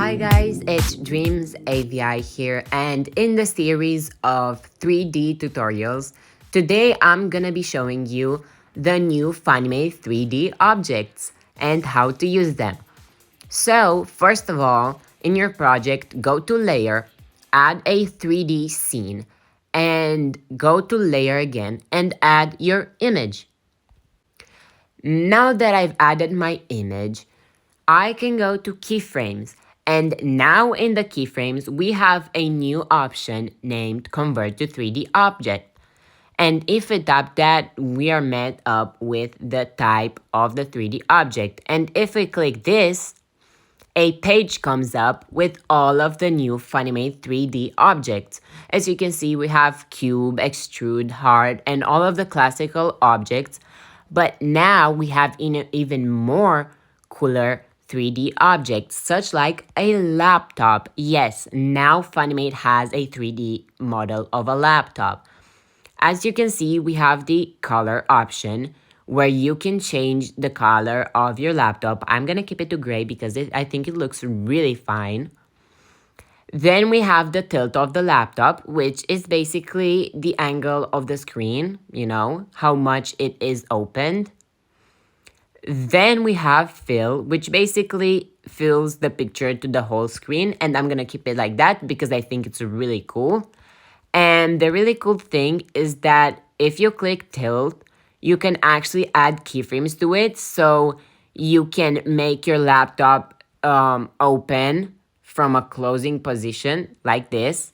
Hi guys, it's Dreams AVI here, and in the series of 3D tutorials, today I'm gonna be showing you the new Funimate 3D objects and how to use them. So, first of all, in your project, go to Layer, add a 3D scene, and go to Layer again and add your image. Now that I've added my image, I can go to keyframes, and now in the keyframes we have a new option named Convert to 3D Object. And if we tap that, we are met up with the type of the 3D object. And if we click this, a page comes up with all of the new Funimate 3D objects. As you can see, we have cube, extrude, heart, and all of the classical objects. But now we have even more cooler 3D objects, such like a laptop. Yes, now Funimate has a 3D model of a laptop. As you can see, we have the color option where you can change the color of your laptop. I'm gonna keep it to gray because I think it looks really fine. Then we have the tilt of the laptop, which is basically the angle of the screen, how much it is opened. Then we have fill, which basically fills the picture to the whole screen, and I'm gonna keep it like that because I think it's really cool. And the really cool thing is that if you click tilt, you can actually add keyframes to it, so you can make your laptop open from a closing position like this.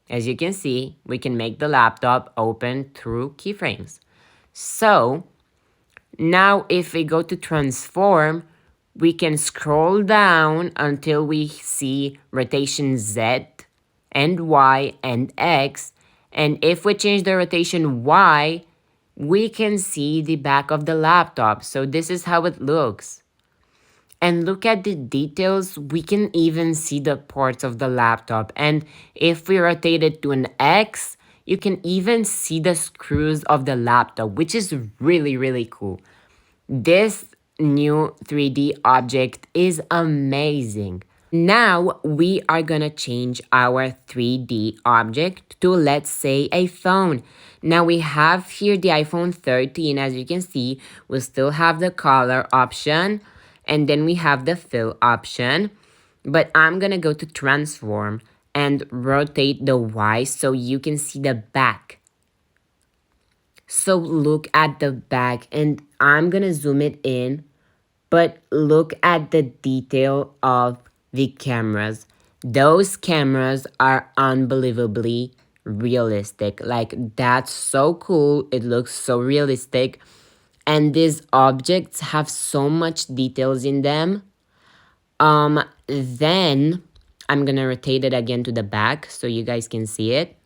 As you can see, we can make the laptop open through keyframes. So now if we go to transform, we can scroll down until we see rotation Z and Y and X. And if we change the rotation Y, we can see the back of the laptop. So this is how it looks. And look at the details, we can even see the ports of the laptop. And if we rotate it to an X, you can even see the screws of the laptop, which is really, really cool. This new 3D object is amazing. Now we are gonna change our 3D object to, let's say, a phone. Now we have here the iPhone 13. As you can see, we still have the color option, and then we have the fill option. But I'm gonna go to transform and rotate the Y so you can see the back. So look at the back, and I'm gonna zoom it in, but look at the detail of the cameras. Those cameras are unbelievably realistic. Like, that's so cool. It looks so realistic. And these objects have so much details in them. Then I'm gonna rotate it again to the back so you guys can see it.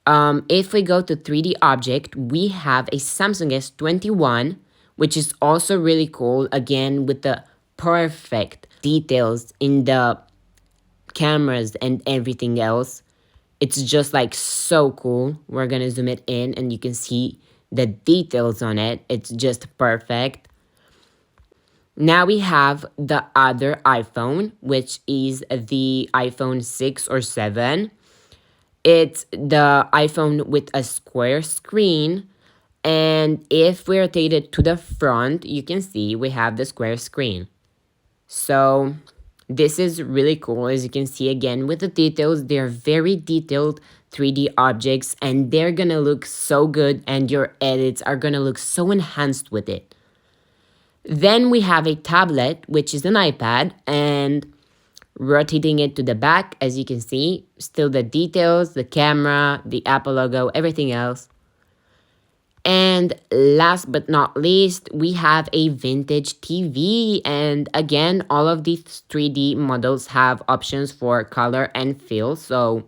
If we go to 3D object, we have a Samsung S21, which is also really cool, again with the perfect details in the cameras and everything else. It's just like so cool. We're gonna zoom it in and you can see the details on it. It's just perfect. Now we have the other iPhone, which is the iPhone 6 or 7. It's the iPhone with a square screen. And if we rotate it to the front, you can see we have the square screen. So this is really cool. As you can see, again, with the details, they're very detailed 3D objects, and they're gonna look so good, and your edits are gonna look so enhanced with it. Then we have a tablet, which is an iPad, and rotating it to the back, as you can see, still the details, the camera, the Apple logo, everything else. And last but not least, we have a vintage TV. And again, all of these 3D models have options for color and feel, so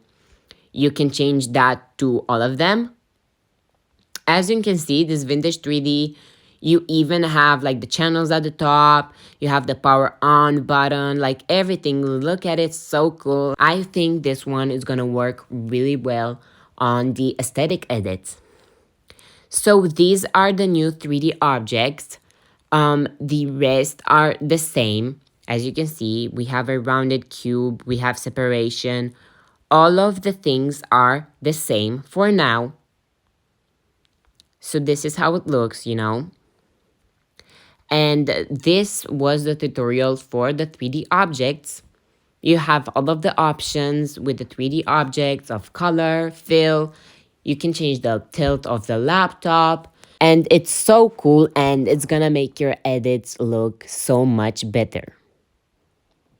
you can change that to all of them. As you can see, this vintage 3D, you even have like the channels at the top, you have the power on button, like everything. Look at it, so cool. I think this one is gonna work really well on the aesthetic edits. So these are the new 3D objects. The rest are the same. As you can see, we have a rounded cube, we have separation. All of the things are the same for now. So this is how it looks, you know. And this was the tutorial for the 3D objects. You have all of the options with the 3D objects of color, fill. You can change the tilt of the laptop. And it's so cool and it's gonna make your edits look so much better.